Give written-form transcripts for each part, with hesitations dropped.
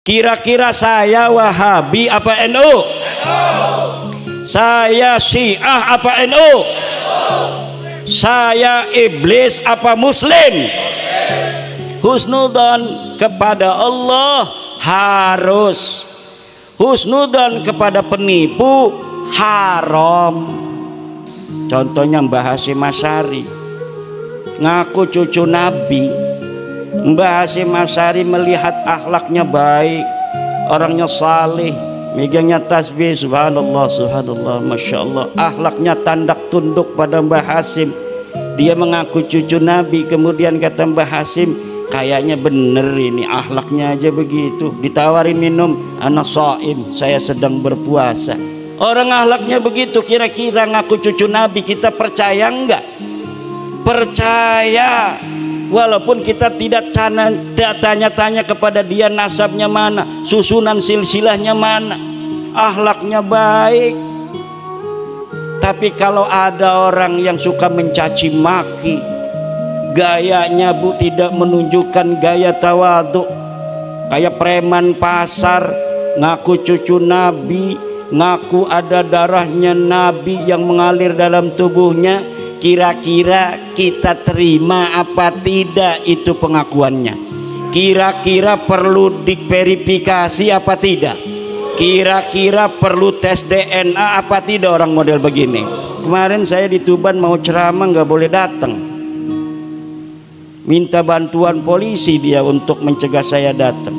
Kira-kira saya Wahabi apa NU? Saya Syiah apa NU? Saya iblis apa Muslim? Husnudzon kepada Allah harus, husnudzon kepada penipu haram. Contohnya Mbah Hasyim Asy'ari ngaku cucu Nabi. Mbah Hasyim Asy'ari melihat akhlaknya baik, orangnya saleh, megangnya tasbih, subhanallah, subhanallah, masya Allah, akhlaknya tandak tunduk pada Mbah Hasyim. Dia mengaku cucu Nabi, kemudian kata Mbah Hasyim, kayaknya bener ini akhlaknya aja begitu. Ditawarin minum, ana shaim, saya sedang berpuasa. Orang akhlaknya begitu, kira-kira ngaku cucu Nabi, kita percaya enggak? Percaya. Walaupun kita tidak tanya-tanya kepada dia nasabnya mana, susunan silsilahnya mana, akhlaknya baik. Tapi kalau ada orang yang suka mencaci maki, gayanya tidak menunjukkan gaya tawadhu, kayak preman pasar, ngaku cucu Nabi, ngaku ada darahnya Nabi yang mengalir dalam tubuhnya, kira-kira kita terima apa tidak itu pengakuannya? Kira-kira perlu diverifikasi apa tidak? Kira-kira perlu tes DNA apa tidak orang model begini? Kemarin saya di Tuban mau ceramah nggak boleh datang, minta bantuan polisi dia untuk mencegah saya datang.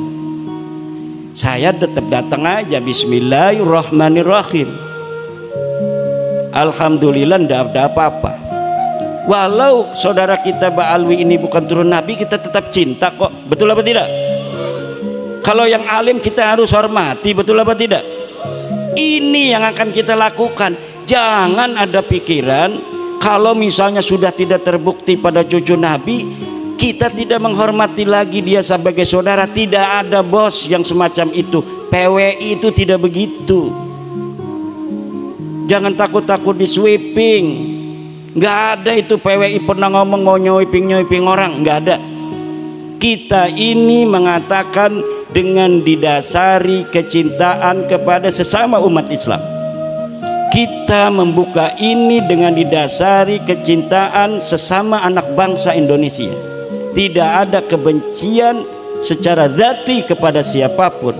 Saya tetap datang aja, bismillahirrahmanirrahim, alhamdulillah ndak ada apa-apa. Walau saudara kita Ba'alwi ini bukan turun Nabi, kita tetap cinta kok, betul apa tidak? Kalau yang alim kita harus hormati, betul apa tidak? Ini yang akan kita lakukan. Jangan ada pikiran kalau misalnya sudah tidak terbukti pada cucu Nabi, kita tidak menghormati lagi dia sebagai saudara. Tidak ada bos yang semacam itu. PWI itu tidak begitu. Jangan takut-takut di sweeping. Nggak ada itu PWI pernah ngomong mau nyoiping orang, nggak ada. Kita ini mengatakan dengan didasari kecintaan kepada sesama umat Islam. Kita membuka ini dengan didasari kecintaan sesama anak bangsa Indonesia. Tidak ada kebencian secara dzati kepada siapapun.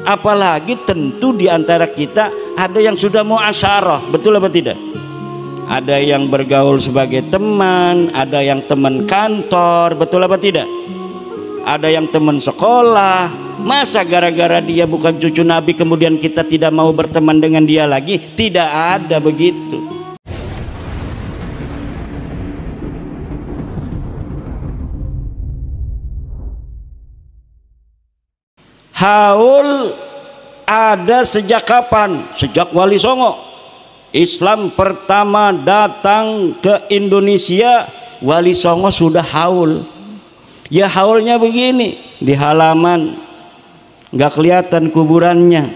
Apalagi tentu di antara kita ada yang sudah muasyarah, betul apa tidak? Ada yang bergaul sebagai teman, ada yang teman kantor, betul apa tidak? Ada yang teman sekolah. Masa gara-gara dia bukan cucu Nabi kemudian kita tidak mau berteman dengan dia lagi? Tidak ada begitu. Haul ada sejak kapan? Sejak Wali Songo. Islam pertama datang ke Indonesia, Wali Songo sudah haul. Ya haulnya begini, di halaman nggak kelihatan kuburannya.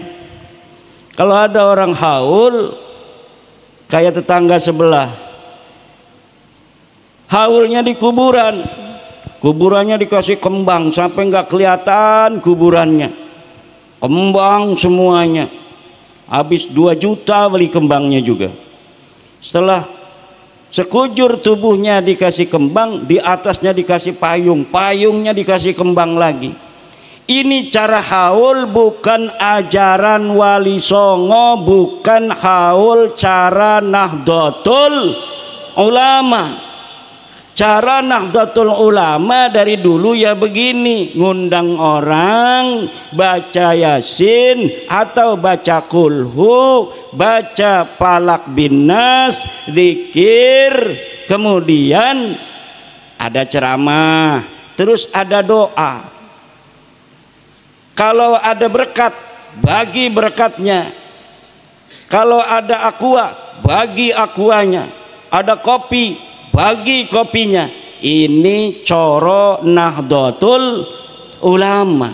Kalau ada orang haul kayak tetangga sebelah, haulnya di kuburan, kuburannya dikasih kembang sampai nggak kelihatan kuburannya, kembang semuanya. Habis 2 juta beli kembangnya juga. Setelah sekujur tubuhnya dikasih kembang, di atasnya dikasih payung, payungnya dikasih kembang lagi. Ini cara haul, bukan ajaran Wali Songo, bukan haul cara Nahdlatul Ulama. Cara Nahdlatul Ulama dari dulu ya begini, ngundang orang baca Yasin atau baca Kulhu, baca Falak bin Nas, zikir, kemudian ada ceramah, terus ada doa. Kalau ada berkat, bagi berkatnya. Kalau ada aqua, bagi aquanya. Ada kopi, bagi kopinya. Ini coro Nahdlatul Ulama.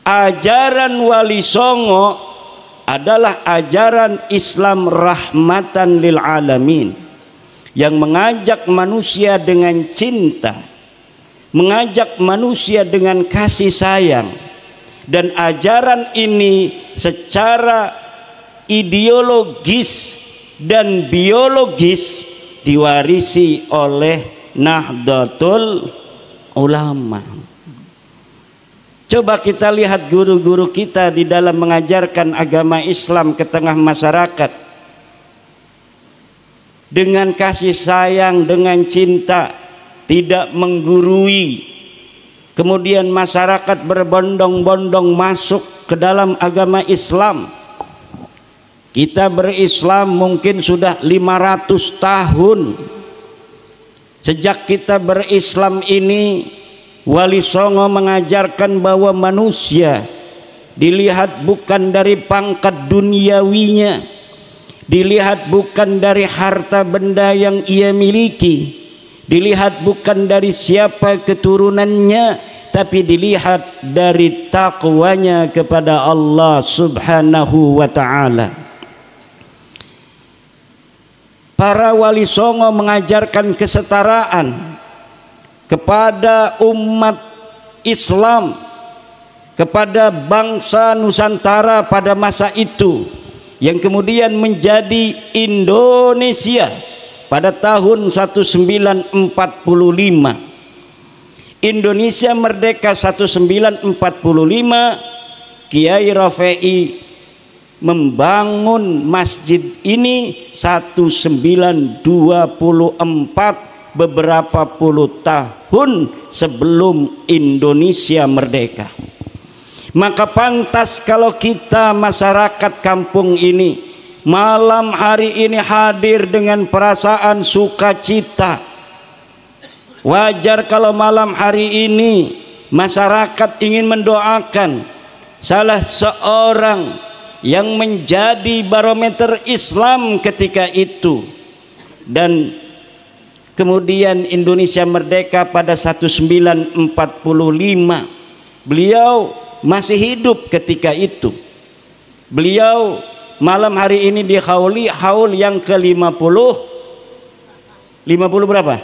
Ajaran Wali Songo adalah ajaran Islam rahmatan lil alamin, yang mengajak manusia dengan cinta, mengajak manusia dengan kasih sayang, dan ajaran ini secara ideologis dan biologis diwarisi oleh Nahdlatul Ulama. Coba kita lihat guru-guru kita di dalam mengajarkan agama Islam ke tengah masyarakat dengan kasih sayang, dengan cinta, tidak menggurui. Kemudian masyarakat berbondong-bondong masuk ke dalam agama Islam. Kita berislam mungkin sudah 500 tahun. Sejak kita berislam ini, Wali Songo mengajarkan bahwa manusia dilihat bukan dari pangkat duniawinya, dilihat bukan dari harta benda yang ia miliki, dilihat bukan dari siapa keturunannya, tapi dilihat dari takwanya kepada Allah Subhanahu wa ta'ala. Para Wali Songo mengajarkan kesetaraan kepada umat Islam, kepada bangsa Nusantara pada masa itu, yang kemudian menjadi Indonesia pada tahun 1945. Indonesia merdeka 1945, Kiai Rafi'i membangun masjid ini 1924, beberapa puluh tahun sebelum Indonesia merdeka. Maka pantas kalau kita masyarakat kampung ini malam hari ini hadir dengan perasaan sukacita. Wajar kalau malam hari ini masyarakat ingin mendoakan salah seorang yang menjadi barometer Islam ketika itu, dan kemudian Indonesia merdeka pada 1945. Beliau masih hidup ketika itu. Beliau malam hari ini di haul yang ke-50. 50 berapa?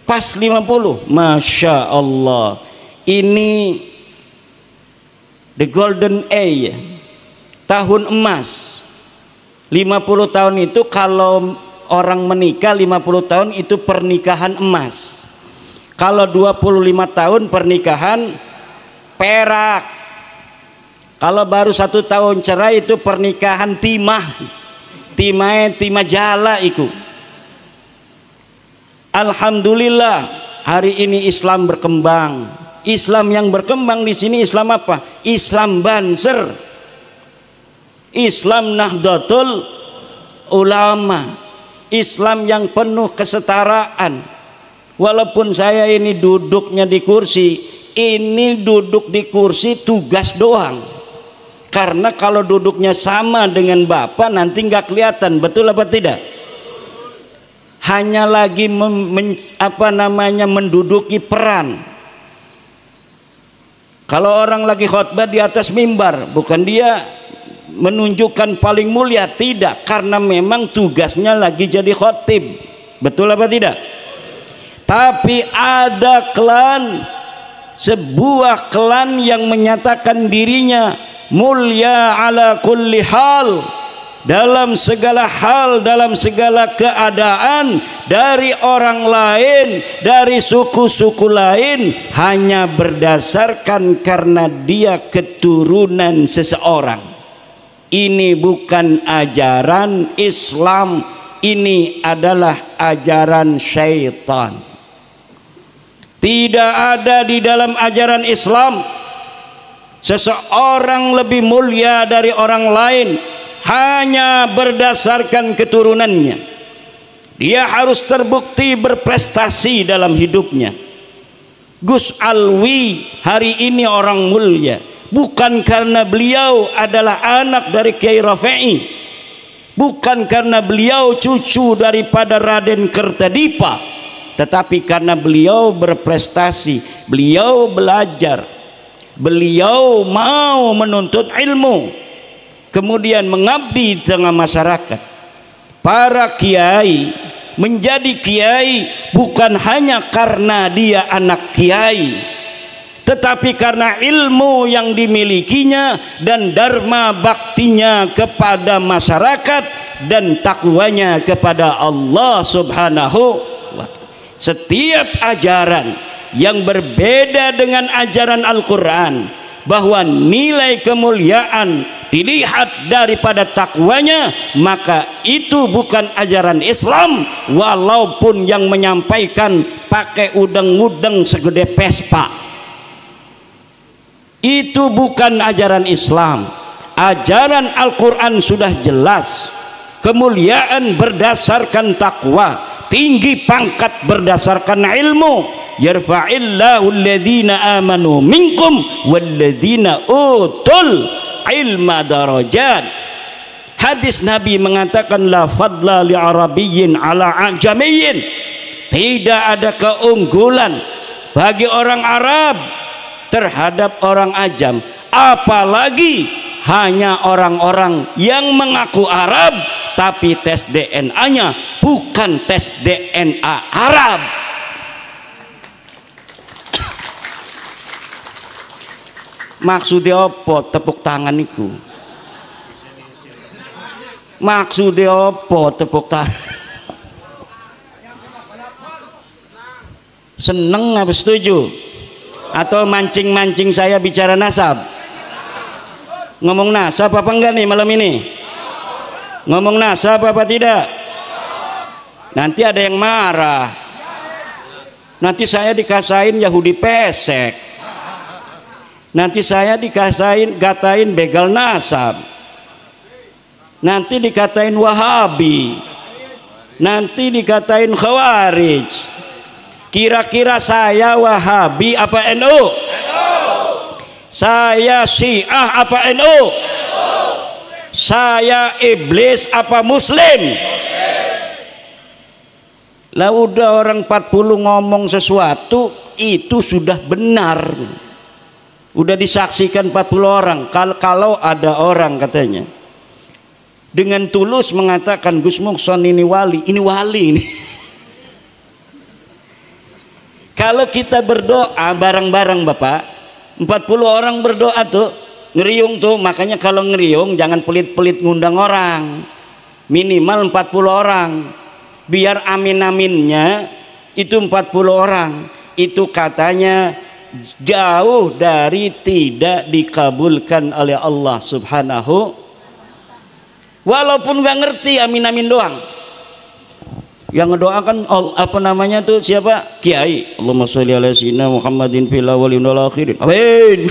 Pas 50. Masya Allah. Ini the golden age, tahun emas. 50 tahun itu kalau orang menikah 50 tahun itu pernikahan emas. Kalau 25 tahun pernikahan perak. Kalau baru 1 tahun cerai itu pernikahan timah. Timah jala itu. Alhamdulillah hari ini Islam berkembang. Islam yang berkembang di sini Islam apa? Islam Banser. Islam Nahdlatul Ulama. Islam yang penuh kesetaraan. Walaupun saya ini duduknya di kursi, ini duduk di kursi tugas doang. Karena kalau duduknya sama dengan Bapak nanti nggak kelihatan, betul apa tidak? Hanya lagi menduduki peran. Kalau orang lagi khotbah di atas mimbar, bukan dia menunjukkan paling mulia, tidak, karena memang tugasnya lagi jadi khotib, betul apa tidak? Tapi ada klan, sebuah klan yang menyatakan dirinya mulia ala kulli hal, dalam segala hal, dalam segala keadaan, dari orang lain, dari suku-suku lain, hanya berdasarkan karena dia keturunan seseorang. Ini bukan ajaran Islam, ini adalah ajaran syaitan. Tidak ada di dalam ajaran Islam seseorang lebih mulia dari orang lain hanya berdasarkan keturunannya. Dia harus terbukti berprestasi dalam hidupnya. Gus Alwi hari ini orang mulia bukan karena beliau adalah anak dari Kiai Rafi'i, bukan karena beliau cucu daripada Raden Kertadipa, tetapi karena beliau berprestasi, beliau belajar, beliau mau menuntut ilmu, kemudian mengabdi di tengah masyarakat. Para kiai menjadi kiai bukan hanya karena dia anak kiai, tetapi karena ilmu yang dimilikinya dan dharma baktinya kepada masyarakat dan takwanya kepada Allah Subhanahu wa ta'ala. Setiap ajaran yang berbeda dengan ajaran Al-Quran, bahwa nilai kemuliaan dilihat daripada takwanya, maka itu bukan ajaran Islam, walaupun yang menyampaikan pakai udeng-udeng segede Vespa. Itu bukan ajaran Islam. Ajaran Al-Quran sudah jelas, kemuliaan berdasarkan takwa, tinggi pangkat berdasarkan ilmu. Yarfa'illahu alladhina amanu minkum walladhina utul ilma darajat. Hadis Nabi mengatakan la fadla li arabiyyin ala ajamiyyin, tidak ada keunggulan bagi orang Arab terhadap orang ajam, apalagi hanya orang-orang yang mengaku Arab tapi tes DNA-nya bukan tes DNA Arab. Maksudnya apa tepuk tangan itu? Maksudnya apa tepuk tangan? Seneng apa setuju? Atau mancing-mancing saya bicara nasab? Ngomong nasab apa enggak nih malam ini? Ngomong nasab apa tidak? Nanti ada yang marah. Nanti saya dikasain Yahudi pesek. Nanti saya gatain begal nasab. Nanti dikatain Wahabi. Nanti dikatain Khawarij. Kira-kira saya Wahabi apa NU? Saya Syiah apa NU? Saya iblis apa Muslim? Lah udah orang 40 ngomong sesuatu itu sudah benar. Udah disaksikan 40 orang. Kalau ada orang katanya dengan tulus mengatakan Gus Muhson ini wali ini. Kalau kita berdoa bareng-bareng Bapak, 40 orang berdoa tuh ngeriung tuh, makanya kalau ngeriung jangan pelit-pelit ngundang orang, minimal 40 orang, biar amin-aminnya itu 40 orang. Itu katanya jauh dari tidak dikabulkan oleh Allah Subhanahu, walaupun nggak ngerti amin-amin doang. Yang ngedoakan apa namanya tuh siapa? Kiai. Allahumma sholli ala sayyidina Muhammadin fil awwalin wal akhirin. Amin.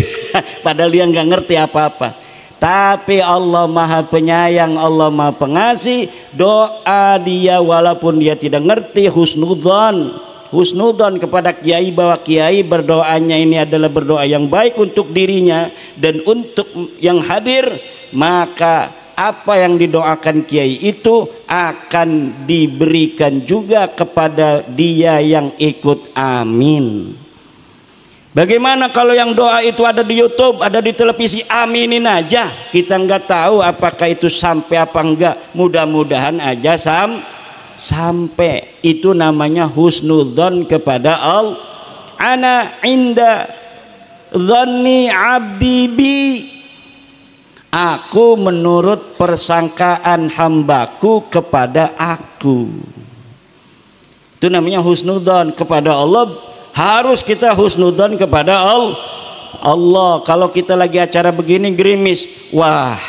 Padahal dia nggak ngerti apa-apa. Tapi Allah Maha Penyayang, Allah Maha Pengasih. Doa dia walaupun dia tidak ngerti, husnudzon kepada kiai, bahwa kiai berdoanya ini adalah berdoa yang baik untuk dirinya dan untuk yang hadir, maka apa yang didoakan kiai itu akan diberikan juga kepada dia yang ikut. Amin. Bagaimana kalau yang doa itu ada di YouTube, ada di televisi, aminin aja. Kita nggak tahu apakah itu sampai apa enggak. Mudah-mudahan aja sampai. Itu namanya husnudzon kepada Allah. Ana inda dhanni abdi bi, aku menurut persangkaan hambaku kepada aku. Itu namanya husnudzon kepada Allah. Harus kita husnudzon kepada Allah. Kalau kita lagi acara begini gerimis, wah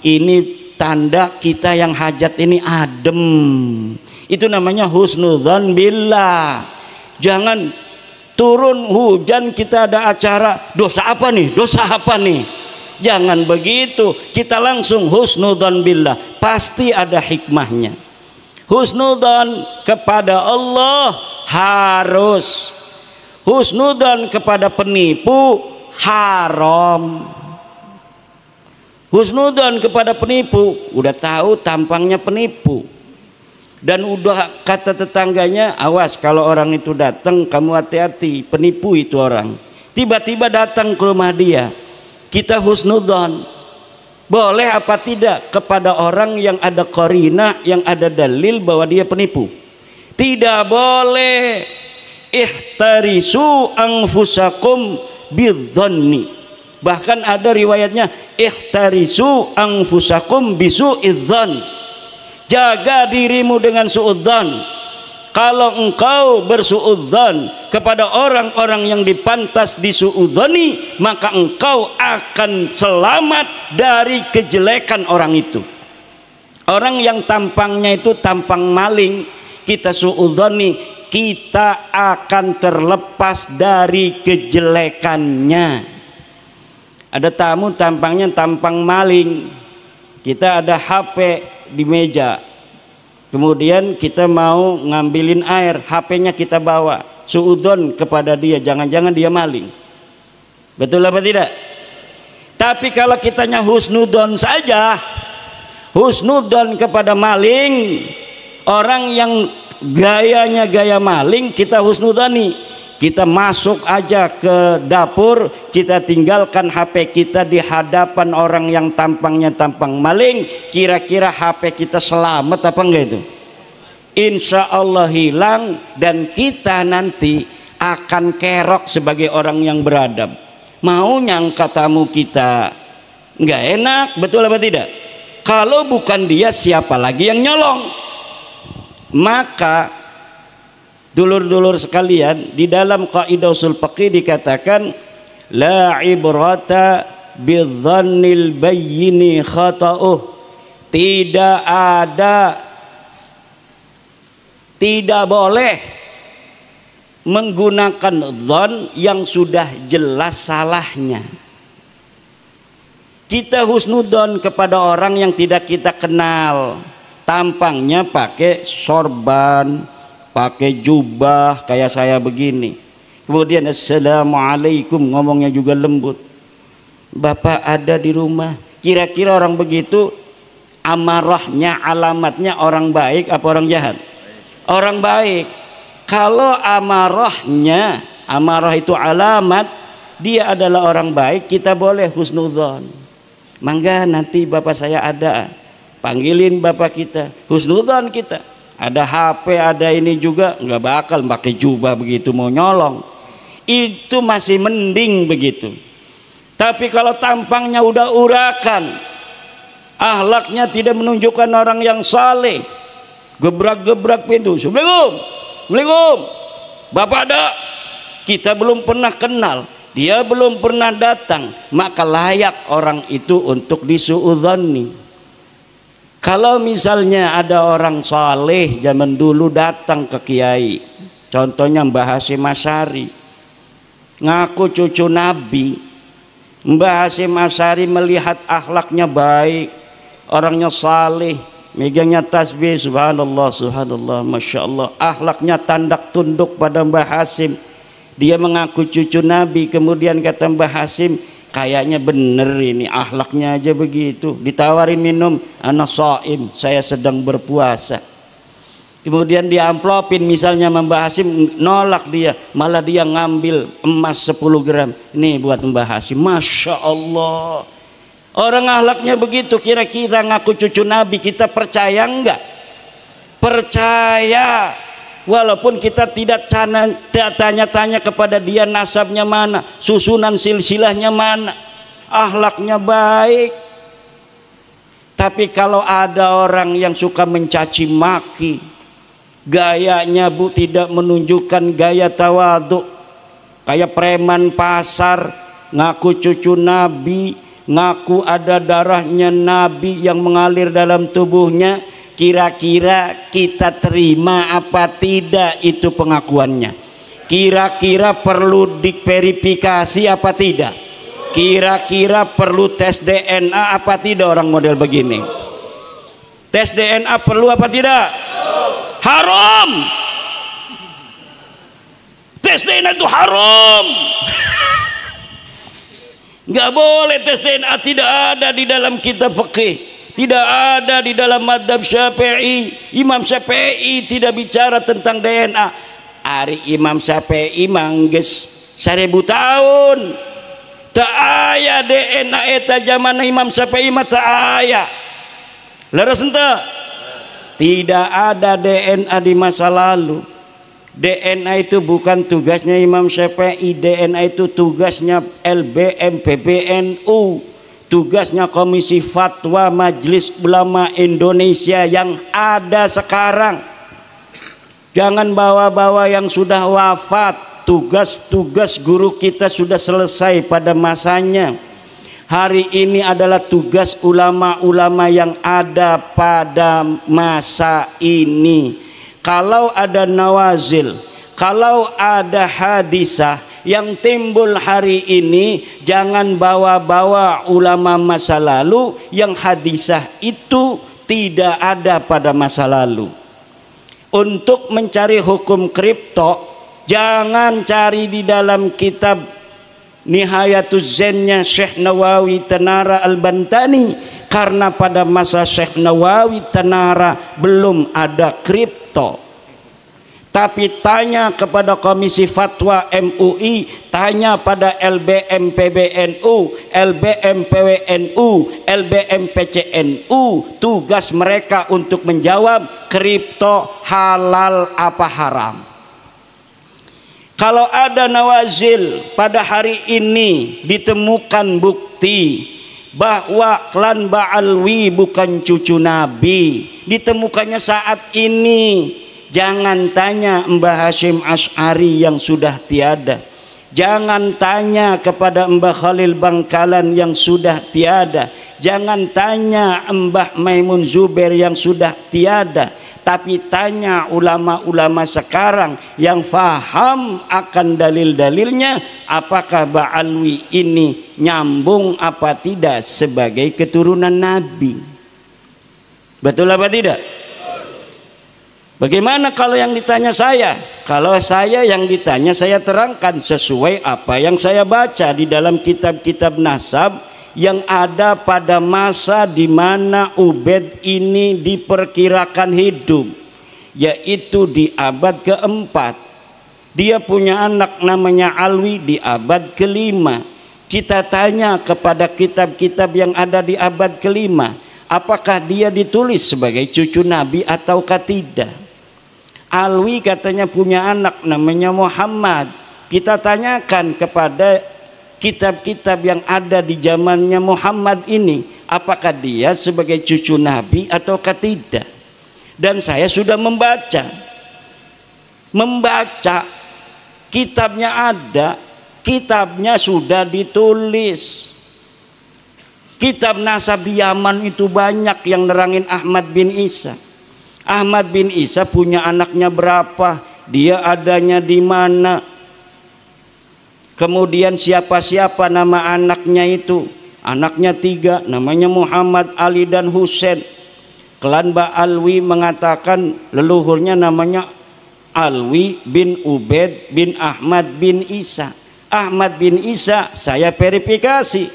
ini tanda kita yang hajat ini adem. Itu namanya husnudzon billah. Jangan turun hujan kita ada acara, dosa apa nih? Jangan begitu. Kita langsung husnudzon billah. Pasti ada hikmahnya. Husnudzon kepada Allah harus. Husnudzon kepada penipu haram. Husnudzon kepada penipu, udah tahu tampangnya penipu, dan udah kata tetangganya, awas kalau orang itu datang kamu hati-hati, penipu itu orang. Tiba-tiba datang ke rumah dia, kita husnudzon. Boleh apa tidak kepada orang yang ada qarinah, yang ada dalil bahwa dia penipu? Tidak boleh ihtarisu anfusakum bidzanni. Bahkan ada riwayatnya ihtarisu anfusakum bisu'idzan. Jaga dirimu dengan suudzan. Kalau engkau bersuudzan kepada orang-orang yang dipantas disuudzani, maka engkau akan selamat dari kejelekan orang itu. Orang yang tampangnya itu tampang maling, kita suudzani, kita akan terlepas dari kejelekannya. Ada tamu tampangnya tampang maling, kita ada HP di meja, kemudian kita mau ngambilin air, HP-nya kita bawa, suudzon kepada dia, jangan-jangan dia maling. Betul apa tidak? Tapi kalau kitanya husnudon saja, husnudon kepada maling, orang yang gayanya gaya maling, kita husnudani. Kita masuk aja ke dapur, kita tinggalkan HP kita di hadapan orang yang tampangnya tampang maling, kira-kira HP kita selamat apa enggak itu? Insya Allah hilang, dan kita nanti akan kerok sebagai orang yang beradab. Mau nyangka tamu kita nggak enak, betul apa tidak? Kalau bukan dia, siapa lagi yang nyolong? Maka dulur-dulur sekalian, di dalam kaidah usul fiqih dikatakan la ibrata bidzannil bayyini khata'uh. Tidak boleh menggunakan dzan yang sudah jelas salahnya. Kita husnudon kepada orang yang tidak kita kenal, tampangnya pakai sorban, pakai jubah kayak saya begini, kemudian assalamualaikum, ngomongnya juga lembut, Bapak ada di rumah. Kira-kira orang begitu amarahnya, alamatnya orang baik apa orang jahat? Orang baik. Kalau amarahnya, amarah itu alamat, dia adalah orang baik, kita boleh husnudzon. Mangga nanti bapak saya ada, panggilin bapak kita, husnudzon kita. Ada HP, ada ini juga, nggak bakal pakai jubah begitu mau nyolong. Itu masih mending begitu. Tapi kalau tampangnya udah urakan, akhlaknya tidak menunjukkan orang yang saleh, gebrak-gebrak pintu, assalamualaikum, assalamualaikum, bapak ada, kita belum pernah kenal, dia belum pernah datang, maka layak orang itu untuk disuudzoni. Kalau misalnya ada orang saleh zaman dulu datang ke kiai, contohnya Mbah Hasyim Asy'ari, ngaku cucu Nabi. Mbah Hasyim Asy'ari melihat akhlaknya baik, orangnya saleh, megangnya tasbih, subhanallah, subhanallah, masya Allah, akhlaknya tandak tunduk pada Mbah Hasyim. Dia mengaku cucu Nabi, kemudian kata Mbah Hasyim, kayaknya bener ini, akhlaknya aja begitu. Ditawarin minum, ana shaim, saya sedang berpuasa. Kemudian dia amplopin misalnya Mbah Hasyim, nolak dia, malah dia ngambil emas 10 gram, ini buat Mbah Hasyim. Masya Allah, orang akhlaknya begitu. Kira-kira ngaku cucu Nabi, kita percaya enggak? Percaya. Walaupun kita tidak tanya-tanya kepada dia nasabnya mana, susunan silsilahnya mana, akhlaknya baik. Tapi kalau ada orang yang suka mencaci maki, gayanya tidak menunjukkan gaya tawadhu, kayak preman pasar, ngaku cucu Nabi, ngaku ada darahnya Nabi yang mengalir dalam tubuhnya, kira-kira kita terima apa tidak itu pengakuannya? Kira-kira perlu diverifikasi apa tidak? Kira-kira perlu tes DNA apa tidak orang model begini? Tes DNA perlu apa tidak? Haram. Tes DNA itu haram. Nggak boleh tes DNA, tidak ada di dalam kitab fikih. Tidak ada di dalam madhab Syafi'i. Imam Syafi'i tidak bicara tentang DNA. Ari Imam Syafi'i mangges 1000 tahun. Tak aya DNA eta zaman Imam Syafi'i mah tak aya. Leres ente? tidak ada DNA di masa lalu. DNA itu bukan tugasnya Imam Syafi'i, DNA itu tugasnya LBM PBNU, tugasnya Komisi Fatwa Majelis Ulama Indonesia yang ada sekarang. Jangan bawa-bawa yang sudah wafat. Tugas-tugas guru kita sudah selesai pada masanya. Hari ini adalah tugas ulama-ulama yang ada pada masa ini. Kalau ada nawazil, kalau ada hadisah yang timbul hari ini, jangan bawa-bawa ulama masa lalu yang hadisah itu tidak ada pada masa lalu. Untuk mencari hukum kripto, jangan cari di dalam kitab Nihayatuz Zennya Syekh Nawawi Tanara Al-Bantani, karena pada masa Syekh Nawawi Tanara belum ada kripto. Tapi tanya kepada Komisi Fatwa MUI, tanya pada LBM PBNU, LBM PWNU, LBM PCNU, tugas mereka untuk menjawab kripto halal apa haram. Kalau ada nawazil pada hari ini ditemukan bukti bahwa klan Ba'alwi bukan cucu Nabi, ditemukannya saat ini, jangan tanya Mbah Hashim Asy'ari yang sudah tiada, jangan tanya kepada Mbah Khalil Bangkalan yang sudah tiada, jangan tanya Mbah Maimun Zubair yang sudah tiada, tapi tanya ulama-ulama sekarang yang faham akan dalil-dalilnya, apakah Ba'alwi ini nyambung apa tidak sebagai keturunan Nabi. Betul apa tidak? Bagaimana kalau yang ditanya saya? Kalau saya yang ditanya, saya terangkan sesuai apa yang saya baca di dalam kitab-kitab nasab yang ada pada masa di mana Ubaid ini diperkirakan hidup, yaitu di abad keempat. Dia punya anak namanya Alwi di abad kelima. Kita tanya kepada kitab-kitab yang ada di abad kelima, apakah dia ditulis sebagai cucu Nabi ataukah tidak? Alwi katanya punya anak namanya Muhammad. Kita tanyakan kepada kitab-kitab yang ada di zamannya Muhammad ini, apakah dia sebagai cucu Nabi ataukah tidak? Dan saya sudah membaca kitabnya ada, kitabnya sudah ditulis. Kitab nasab di Yaman itu banyak yang nerangin Ahmad bin Isa. Ahmad bin Isa punya anaknya berapa, dia adanya di mana, kemudian siapa-siapa nama anaknya itu. Anaknya 3, namanya Muhammad, Ali dan Husain. Klan Ba'alwi mengatakan leluhurnya namanya Alwi bin Ubaid bin Ahmad bin Isa. Ahmad bin Isa saya verifikasi,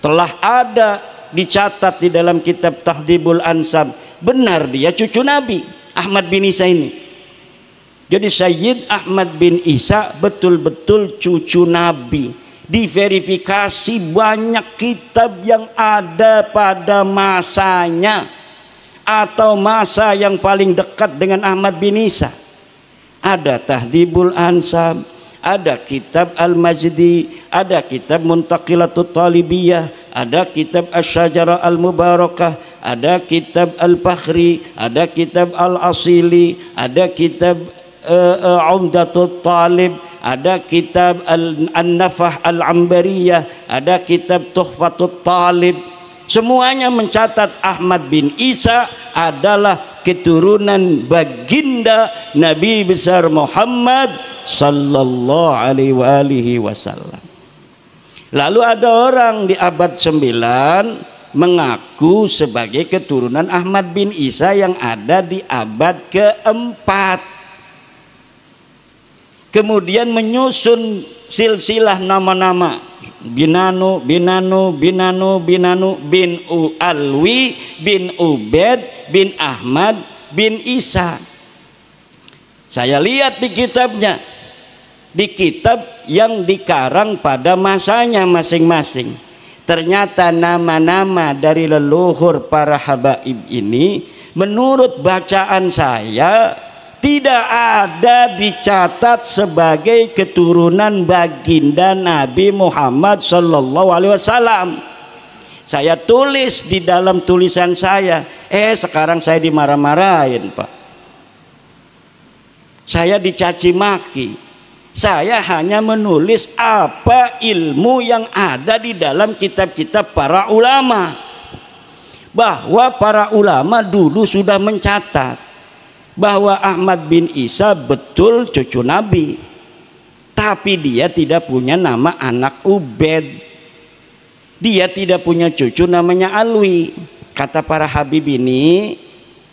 telah ada dicatat di dalam kitab Tahdhibul Ansab, benar dia cucu Nabi Ahmad bin Isa ini. Jadi Sayyid Ahmad bin Isa betul-betul cucu Nabi. Diverifikasi banyak kitab yang ada pada masanya atau masa yang paling dekat dengan Ahmad bin Isa. Ada Tahdhibul Ansab, ada kitab Al-Majdi, ada kitab Muntaqilatut Talibiyah, ada kitab Asy-Syajarah Al-Mubarakah, ada kitab Al-Fakhri, ada kitab Al-Asili, ada kitab Umdatut Talib, ada kitab An-Nafah Al-Ambariyah, ada kitab Tuhfatut Talib. Semuanya mencatat Ahmad bin Isa adalah keturunan baginda Nabi besar Muhammad sallallahu alaihi wasallam. Lalu ada orang di abad 9 mengaku sebagai keturunan Ahmad bin Isa yang ada di abad keempat. Kemudian menyusun silsilah nama-nama Binanu bin Alwi bin Ubaid bin Ahmad bin Isa. Saya lihat di kitabnya, di kitab yang dikarang pada masanya masing-masing. Ternyata nama-nama dari leluhur para habaib ini menurut bacaan saya tidak ada dicatat sebagai keturunan baginda Nabi Muhammad sallallahu alaihi wasallam. Saya tulis di dalam tulisan saya, sekarang saya dimarah-marahin, Pak. Saya dicaci maki. Saya hanya menulis apa ilmu yang ada di dalam kitab-kitab para ulama. Bahwa para ulama dulu sudah mencatat bahwa Ahmad bin Isa betul cucu Nabi, tapi dia tidak punya nama anak Ubed. Dia tidak punya cucu namanya Alwi. Kata para Habib ini,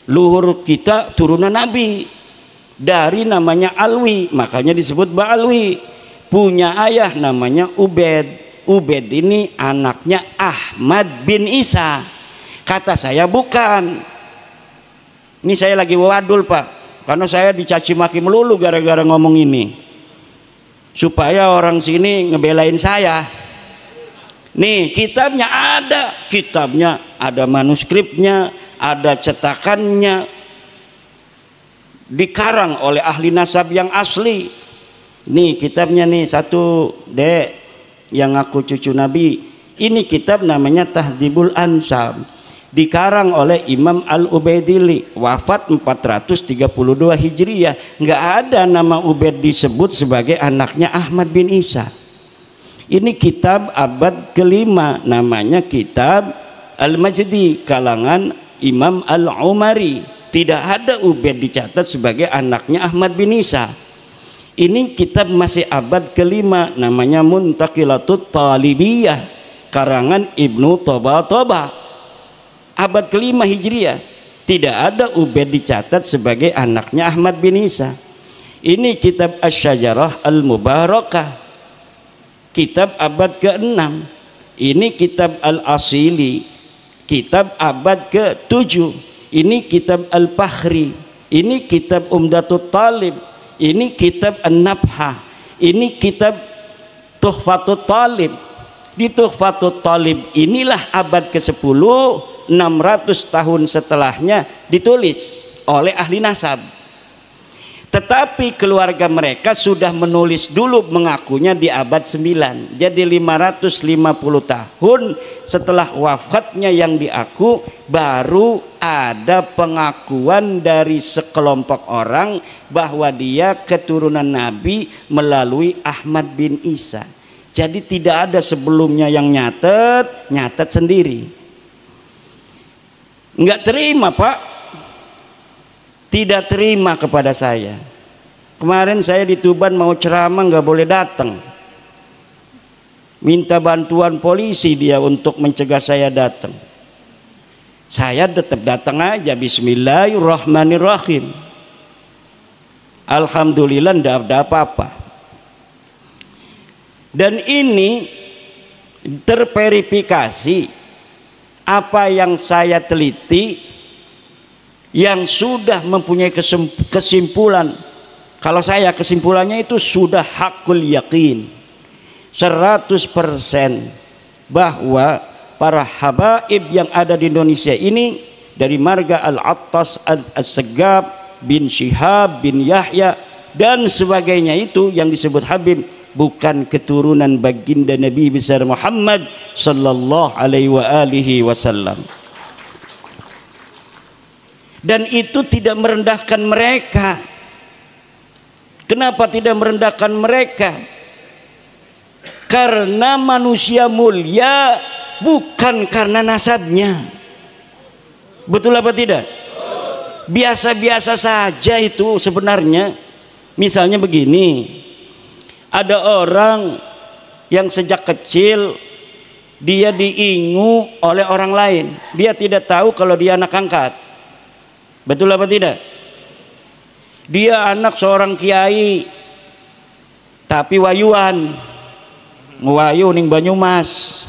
luhur kita turunan Nabi dari namanya Alwi, makanya disebut Ba'alwi. Punya ayah namanya Ubed. Ubed ini anaknya Ahmad bin Isa. Kata saya bukan. Ini saya lagi wadul, Pak, karena saya dicaci maki melulu gara-gara ngomong ini, supaya orang sini ngebelain saya. Nih kitabnya ada manuskripnya, ada cetakannya, dikarang oleh ahli nasab yang asli. Nih kitabnya nih, satu dek yang aku cucu Nabi. Ini kitab namanya Tahdhibul Ansab, dikarang oleh Imam Al-Ubaidili, wafat 432 Hijriyah. Nggak ada nama Ubaid disebut sebagai anaknya Ahmad bin Isa. Ini kitab abad kelima, namanya kitab Al-Majdi kalangan Imam Al-Umari. Tidak ada Ubaid dicatat sebagai anaknya Ahmad bin Isa. Ini kitab masih abad kelima, namanya Muntaqilatut Talibiyah karangan Ibnu Toba, abad kelima Hijriyah. Tidak ada Ubaid dicatat sebagai anaknya Ahmad bin Isa. Ini kitab Asy-Syajarah Al-Mubarakah, kitab abad ke-6. Ini kitab Al-Asili, kitab abad ke-7. Ini kitab Al-Fakhri, ini kitab Umdatut Talib, ini kitab An-Nabhah, ini kitab Tuhfatut Talib. Di Tuhfatut Talib inilah abad ke-10, 600 tahun setelahnya ditulis oleh ahli nasab. Tetapi keluarga mereka sudah menulis dulu, mengakunya di abad 9. Jadi 550 tahun setelah wafatnya yang diaku, baru ada pengakuan dari sekelompok orang bahwa dia keturunan Nabi melalui Ahmad bin Isa. Jadi tidak ada sebelumnya yang nyatet sendiri. Enggak terima, Pak. Tidak terima kepada saya. Kemarin saya di Tuban mau ceramah, nggak boleh datang. Minta bantuan polisi dia untuk mencegah saya datang. Saya tetap datang aja. Bismillahirrahmanirrahim. Alhamdulillah tidak ada apa-apa. Dan ini terverifikasi apa yang saya teliti, yang sudah mempunyai kesimpulan. Kalau saya kesimpulannya itu sudah hakul yakin 100% bahwa para habaib yang ada di Indonesia ini, dari marga Al-Attas, As-Segab, bin Syihab, bin Yahya dan sebagainya, itu yang disebut Habib, bukan keturunan baginda Nabi besar Muhammad sallallahu alaihi wasallam. Dan itu tidak merendahkan mereka. Kenapa tidak merendahkan mereka? Karena manusia mulia bukan karena nasabnya. Betul apa tidak? Biasa-biasa saja itu sebenarnya. Misalnya begini, ada orang yang sejak kecil dia diingu oleh orang lain. Dia tidak tahu kalau dia anak angkat. Betul apa tidak? Dia anak seorang kiai, tapi wayuan, wayu ning Banyumas.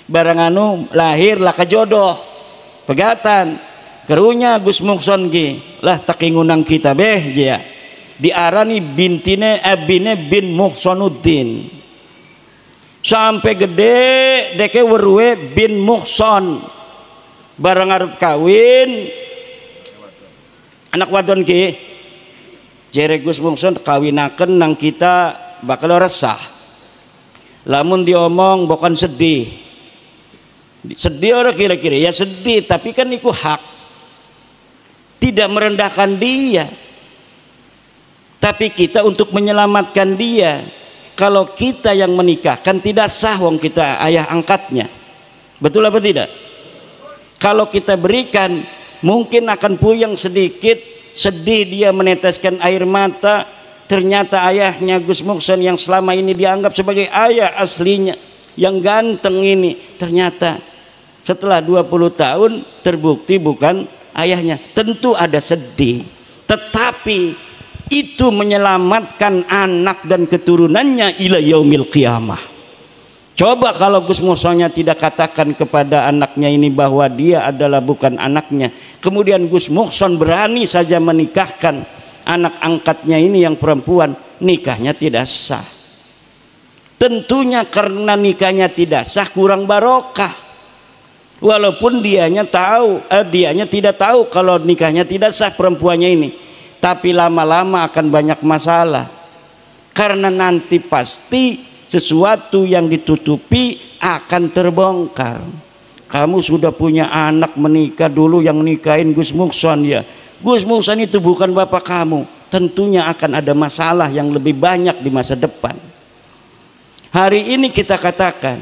Barang anu lahir lah kejodoh, pegatan, kerunya Gus Mukson ki, lah takingunang kita beh dia. Diarani bintine abine bin Muhsonuddin. Sampai gede deke werwe bin Muhson. Barang arep kawin anak wadon ki jere Gus Mungsun kawinaken nang kita bakal resah lamun diomong bukan sedih orang kira-kira ya sedih tapi kan itu hak tidak merendahkan dia tapi kita untuk menyelamatkan dia kalau kita yang menikahkan tidak sah wong kita ayah angkatnya betul apa tidak kalau kita berikan mungkin akan puyeng sedikit sedih dia meneteskan air mata ternyata ayahnya Gus Mukson yang selama ini dianggap sebagai ayah aslinya yang ganteng ini ternyata setelah 20 tahun terbukti bukan ayahnya tentu ada sedih tetapi itu menyelamatkan anak dan keturunannya ila yaumil qiyamah. Coba kalau Gus Muksonnya tidak katakan kepada anaknya ini bahwa dia adalah bukan anaknya, kemudian Gus Mukson berani saja menikahkan anak angkatnya ini yang perempuan, nikahnya tidak sah. Tentunya karena nikahnya tidak sah kurang barokah. Walaupun dianya tidak tahu kalau nikahnya tidak sah perempuannya ini, tapi lama-lama akan banyak masalah. Karena nanti pasti sesuatu yang ditutupi akan terbongkar. Kamu sudah punya anak menikah dulu yang nikahin Gus Mukson ya. Gus Mukson itu bukan bapak kamu. Tentunya akan ada masalah yang lebih banyak di masa depan. Hari ini kita katakan,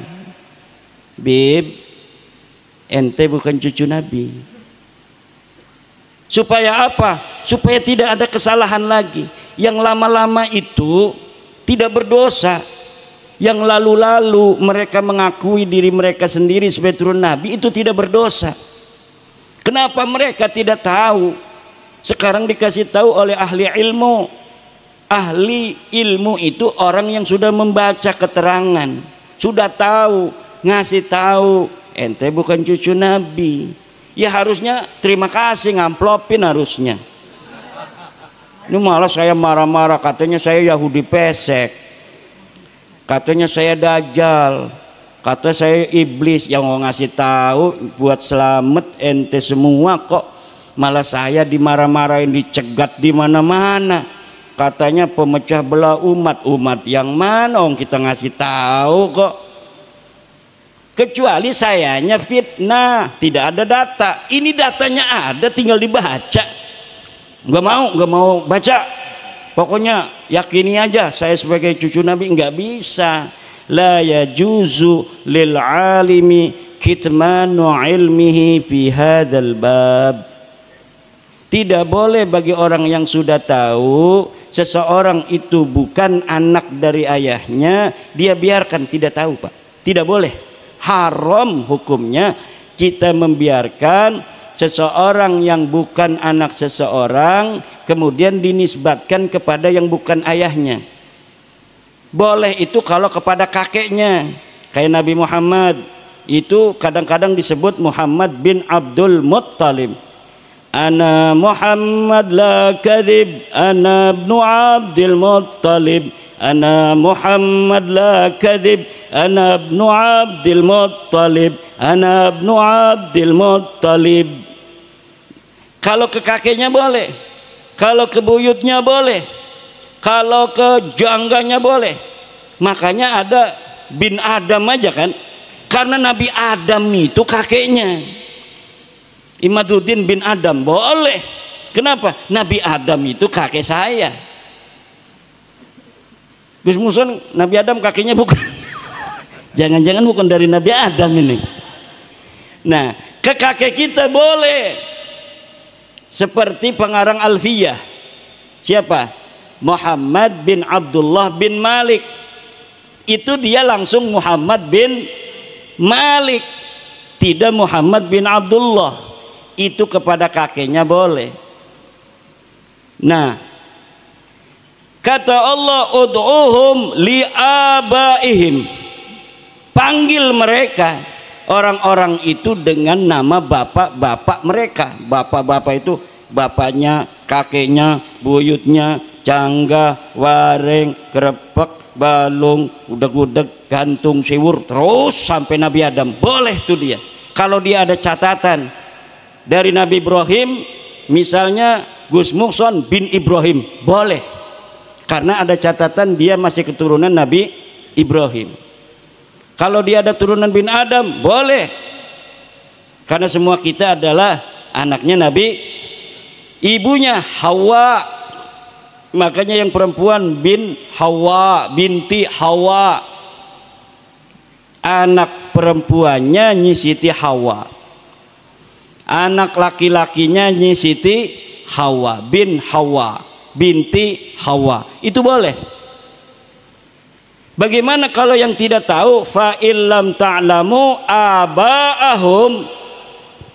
Bib, ente bukan cucu Nabi. Supaya apa? Supaya tidak ada kesalahan lagi. Yang lama-lama itu tidak berdosa. Yang lalu-lalu mereka mengakui diri mereka sendiri sebagai turun Nabi itu tidak berdosa. Kenapa mereka tidak tahu? Sekarang dikasih tahu oleh ahli ilmu. Ahli ilmu itu orang yang sudah membaca keterangan, sudah tahu, ngasih tahu ente bukan cucu Nabi. Ya harusnya terima kasih, ngamplopin harusnya. Ini malah saya marah-marah, katanya saya Yahudi pesek, katanya saya dajjal, kata saya iblis. Yang mau ngasih tahu buat selamat ente semua, kok malah saya dimarah-marahin, dicegat di mana-mana. Katanya pemecah belah umat yang mana kita ngasih tahu kok. Kecuali sayanya fitnah, tidak ada data. Ini datanya ada, tinggal dibaca. Nggak mau baca. Pokoknya yakini aja saya sebagai cucu Nabi. Nggak bisa. La yajuzu lil alimi kitmanu ilmihi fi hadzal bab. Tidak boleh bagi orang yang sudah tahu seseorang itu bukan anak dari ayahnya, dia biarkan tidak tahu, Pak. Tidak boleh. Haram hukumnya kita membiarkan seseorang yang bukan anak seseorang kemudian dinisbatkan kepada yang bukan ayahnya. Boleh itu kalau kepada kakeknya, kayak Nabi Muhammad itu kadang-kadang disebut Muhammad bin Abdul Muttalib. Ana Muhammad la kadhib, ana ibnu Abdul Muttalib. Ana Muhammad la kadhib, ana ibnu Abdul Muttalib. Ana ibnu Abdul Muttalib. Kalau ke kakeknya boleh, kalau ke buyutnya boleh, kalau ke jangganya boleh. Makanya ada bin Adam aja kan, karena Nabi Adam itu kakeknya. Imaduddin bin Adam boleh. Kenapa? Nabi Adam itu kakek saya. Gus Muson Nabi Adam kakeknya bukan. Jangan-jangan bukan dari Nabi Adam ini. Nah, ke kakek kita boleh. Seperti pengarang Alfiyah. Siapa? Muhammad bin Abdullah bin Malik. Itu dia langsung Muhammad bin Malik, tidak Muhammad bin Abdullah. Itu kepada kakeknya boleh. Nah, kata Allah, ud'uhum li'abaihim. Panggil mereka, orang-orang itu dengan nama bapak-bapak mereka. Bapak-bapak itu bapaknya, kakeknya, buyutnya, cangga, wareng, krepek, balung, udeg-udeg, gantung, siwur, terus sampai Nabi Adam. Boleh tuh dia. Kalau dia ada catatan dari Nabi Ibrahim, misalnya Gus Muhson bin Ibrahim, boleh, karena ada catatan dia masih keturunan Nabi Ibrahim. Kalau dia ada turunan bin Adam, boleh, karena semua kita adalah anaknya Nabi. Ibunya Hawa, makanya yang perempuan bin Hawa, binti Hawa. Anak perempuannya Nyi Siti Hawa, anak laki-lakinya Nyi Siti Hawa bin Hawa binti Hawa, itu boleh. Bagaimana kalau yang tidak tahu? Fa illam ta'lamu aba'ahum,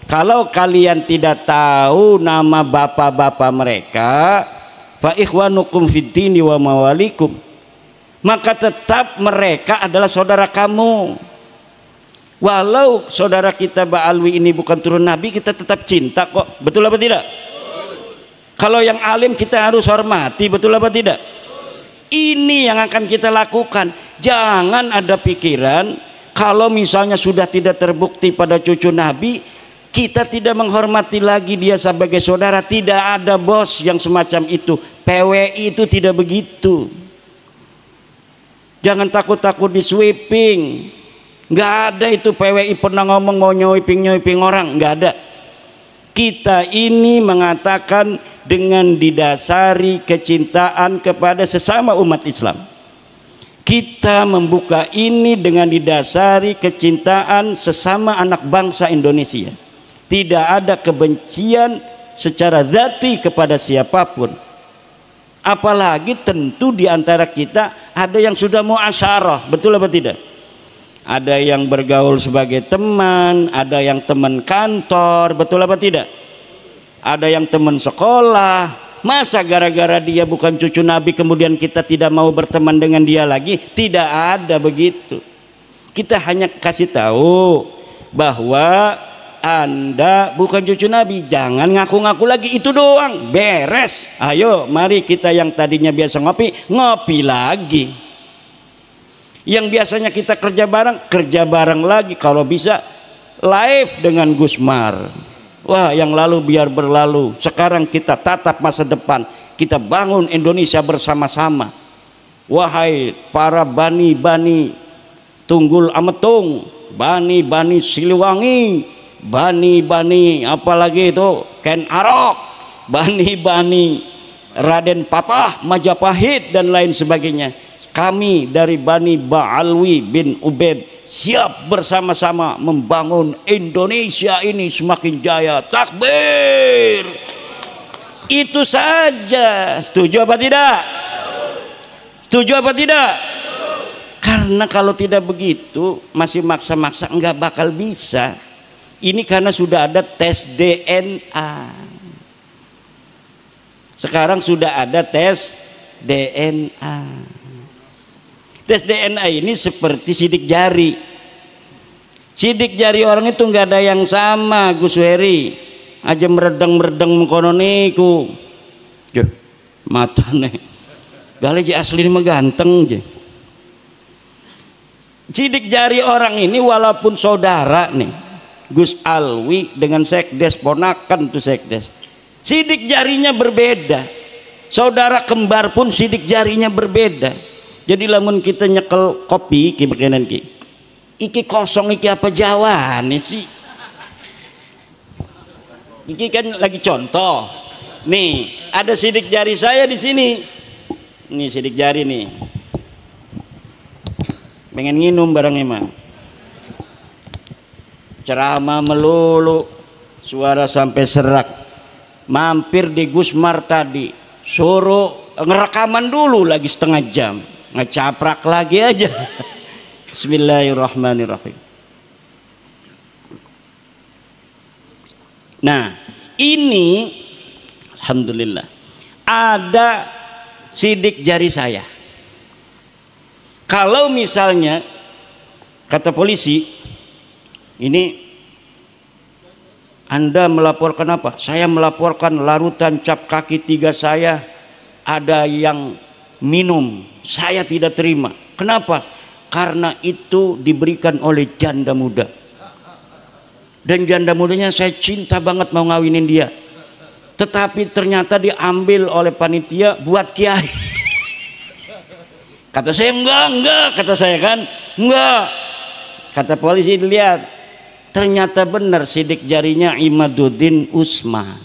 kalau kalian tidak tahu nama bapak-bapak mereka, fa ikhwanukum fid dini wa mawalikum, maka tetap mereka adalah saudara kamu. Walau saudara kita Ba'alwi ini bukan turun Nabi, kita tetap cinta kok, betul apa tidak? Kalau yang alim kita harus hormati, betul apa tidak? Ini yang akan kita lakukan. Jangan ada pikiran kalau misalnya sudah tidak terbukti pada cucu Nabi, kita tidak menghormati lagi dia sebagai saudara. Tidak ada bos yang semacam itu. PWI itu tidak begitu. Jangan takut-takut di sweeping. Nggak ada itu PWI pernah ngomong mau nyoiping orang, nggak ada. Kita ini mengatakan dengan didasari kecintaan kepada sesama umat Islam. Kita membuka ini dengan didasari kecintaan sesama anak bangsa Indonesia. Tidak ada kebencian secara zati kepada siapapun. Apalagi tentu di antara kita ada yang sudah muasyarah, betul apa tidak? Ada yang bergaul sebagai teman, ada yang teman kantor, betul apa tidak? Ada yang teman sekolah. Masa gara-gara dia bukan cucu Nabi kemudian kita tidak mau berteman dengan dia lagi? Tidak ada begitu. Kita hanya kasih tahu bahwa Anda bukan cucu Nabi, jangan ngaku-ngaku lagi, itu doang, beres. Ayo mari kita yang tadinya biasa ngopi lagi. Yang biasanya kita kerja bareng lagi, kalau bisa live dengan Gus Mar. Wah, yang lalu biar berlalu, sekarang kita tatap masa depan, kita bangun Indonesia bersama-sama. Wahai para bani-bani Tunggul Ametung, bani-bani Siliwangi, bani-bani apalagi itu Ken Arok, bani-bani Raden Patah, Majapahit dan lain sebagainya. Kami dari Bani Ba'alwi bin Ubaid siap bersama-sama membangun Indonesia ini semakin jaya. Takbir. Itu saja. Setuju apa tidak? Setuju apa tidak? Karena kalau tidak begitu masih maksa-maksa enggak bakal bisa. Ini karena sudah ada tes DNA. Sekarang sudah ada tes DNA. Tes DNA ini seperti sidik jari. Sidik jari orang itu nggak ada yang sama, Gus Weri. Aja meredeng-meredeng mengkono niku. Matane. Gale ji asli mah ganteng je. Sidik jari orang ini walaupun saudara nih, Gus Alwi dengan Sekdes ponakan tuh Sekdes. Sidik jarinya berbeda. Saudara kembar pun sidik jarinya berbeda. Jadi lamun kita nyekel kopi ki beginian ki, iki kosong iki apa jawane sih? Iki kan lagi contoh. Nih ada sidik jari saya di sini. Nih sidik jari nih. Pengen nginum barangnya mah. Ceramah melulu, suara sampai serak. Mampir di Gus Mar tadi, suruh ngerekaman dulu lagi setengah jam. Ngecaprak lagi aja. Bismillahirrahmanirrahim. Nah ini alhamdulillah ada sidik jari saya. Kalau misalnya kata polisi, ini Anda melaporkan apa? Saya melaporkan larutan cap kaki 3 saya ada yang minum, saya tidak terima. Kenapa? Karena itu diberikan oleh janda muda, dan janda mudanya saya cinta banget mau ngawinin dia. tetapi ternyata diambil oleh panitia buat kiai. Kata saya enggak, kata saya kan, enggak. Kata polisi dilihat, ternyata benar sidik jarinya Imaduddin Usman.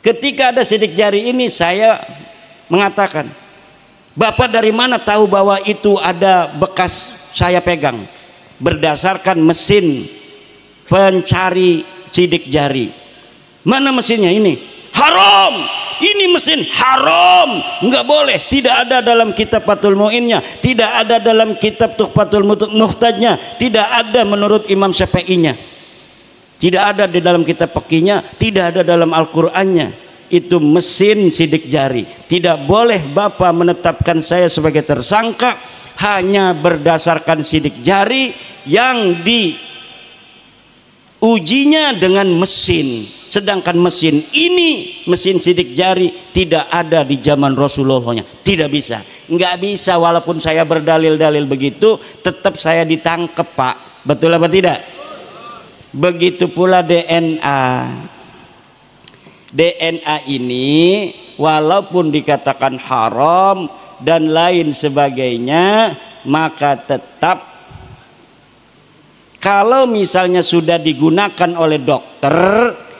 Ketika ada sidik jari ini, saya mengatakan, Bapak dari mana tahu bahwa itu ada bekas saya pegang? Berdasarkan mesin pencari sidik jari. Mana mesinnya ini? Haram. Ini mesin haram, nggak boleh. Tidak ada dalam kitab Fathul Mu'innya, tidak ada dalam kitab Tuhfatul Muhtajnya, tidak ada menurut Imam Syafi'inya, tidak ada di dalam kitab Fiqihnya, tidak ada dalam Al-Qur'annya. Itu mesin sidik jari. Tidak boleh Bapak menetapkan saya sebagai tersangka hanya berdasarkan sidik jari yang diujinya dengan mesin. Sedangkan mesin ini, mesin sidik jari, tidak ada di zaman Rasulullahnya. Tidak bisa, nggak bisa. Walaupun saya berdalil-dalil begitu, tetap saya ditangkap, Pak. Betul apa tidak? Begitu pula DNA. DNA ini walaupun dikatakan haram dan lain sebagainya, maka tetap kalau misalnya sudah digunakan oleh dokter,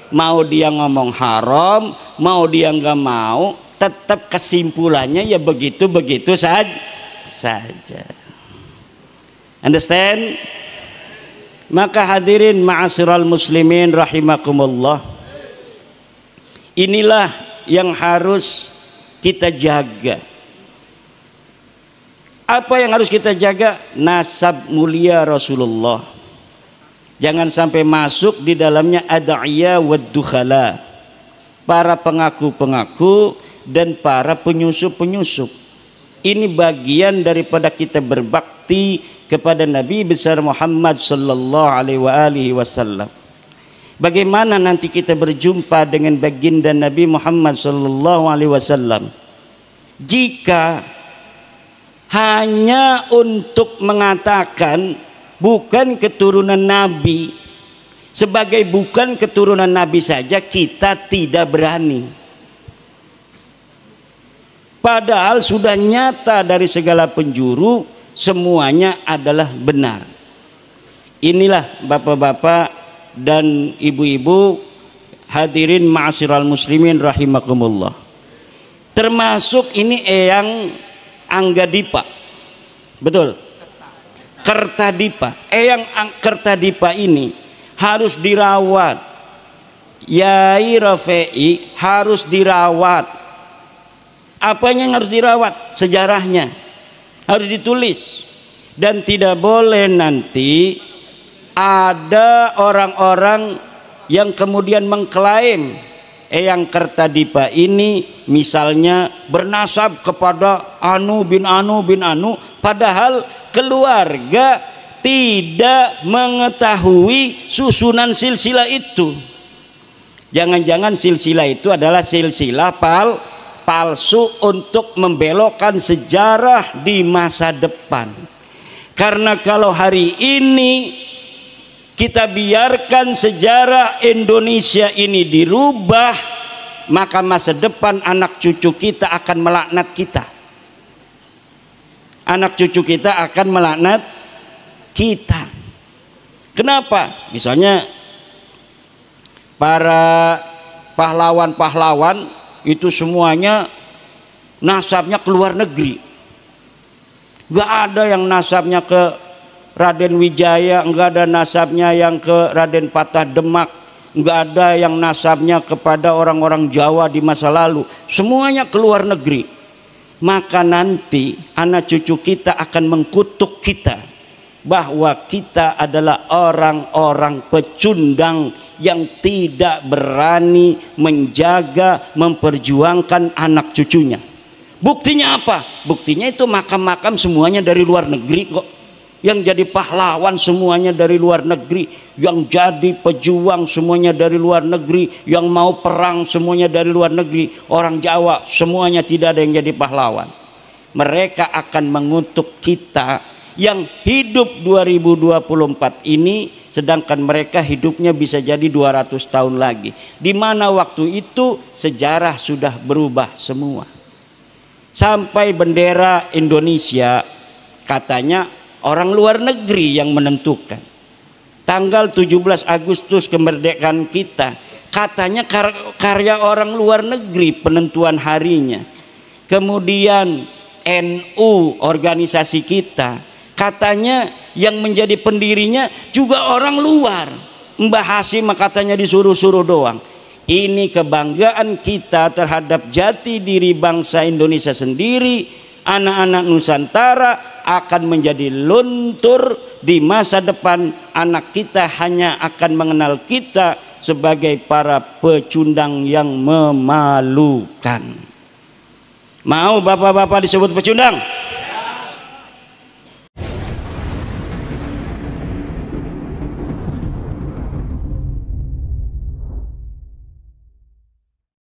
mau dia ngomong haram, mau dia nggak mau, tetap kesimpulannya ya begitu-begitu saja. Understand? Maka hadirin ma'asyiral muslimin rahimakumullah, inilah yang harus kita jaga. Apa yang harus kita jaga? Nasab mulia Rasulullah. Jangan sampai masuk di dalamnya ad'iyah wad dukhala, para pengaku-pengaku dan para penyusup-penyusup. Ini bagian daripada kita berbakti kepada Nabi besar Muhammad sallallahu alaihi wasallam. Bagaimana nanti kita berjumpa dengan baginda Nabi Muhammad sallallahu alaihi wasallam jika hanya untuk mengatakan bukan keturunan Nabi, sebagai bukan keturunan Nabi saja kita tidak berani, padahal sudah nyata dari segala penjuru semuanya adalah benar. Inilah bapak-bapak dan ibu-ibu hadirin ma'asyiral muslimin rahimakumullah, termasuk ini Eyang Anggadipa, betul, Kertadipa. Eyang Kertadipa ini harus dirawat. Yai Rafi'i harus dirawat. Apanya yang harus dirawat? Sejarahnya harus ditulis. Dan tidak boleh nanti ada orang-orang yang kemudian mengklaim Eyang Kertadipa ini misalnya bernasab kepada Anu bin Anu bin Anu, padahal keluarga tidak mengetahui susunan silsilah itu. Jangan-jangan silsilah itu adalah silsilah palsu untuk membelokkan sejarah di masa depan. Karena kalau hari ini kita biarkan sejarah Indonesia ini dirubah, maka masa depan anak cucu kita akan melaknat kita. Anak cucu kita akan melaknat kita. Kenapa? Misalnya para pahlawan-pahlawan itu semuanya nasabnya ke luar negeri. Gak ada yang nasabnya ke Raden Wijaya, enggak ada nasabnya yang ke Raden Patah Demak, enggak ada yang nasabnya kepada orang-orang Jawa di masa lalu. Semuanya ke luar negeri. Maka nanti anak cucu kita akan mengkutuk kita bahwa kita adalah orang-orang pecundang yang tidak berani menjaga, memperjuangkan anak cucunya. Buktinya apa? Buktinya itu makam-makam semuanya dari luar negeri kok. Yang jadi pahlawan semuanya dari luar negeri, yang jadi pejuang semuanya dari luar negeri, yang mau perang semuanya dari luar negeri. Orang Jawa semuanya tidak ada yang jadi pahlawan. Mereka akan mengutuk kita yang hidup 2024 ini, sedangkan mereka hidupnya bisa jadi 200 tahun lagi, di mana waktu itu sejarah sudah berubah semua. Sampai bendera Indonesia katanya orang luar negeri yang menentukan. Tanggal 17 Agustus kemerdekaan kita katanya karya orang luar negeri penentuan harinya. Kemudian NU organisasi kita katanya yang menjadi pendirinya juga orang luar. Mbah Hasim katanya disuruh-suruh doang. Ini kebanggaan kita terhadap jati diri bangsa Indonesia sendiri. Anak-anak Nusantara akan menjadi luntur di masa depan. Anak kita hanya akan mengenal kita sebagai para pecundang yang memalukan. Mau bapak-bapak disebut pecundang?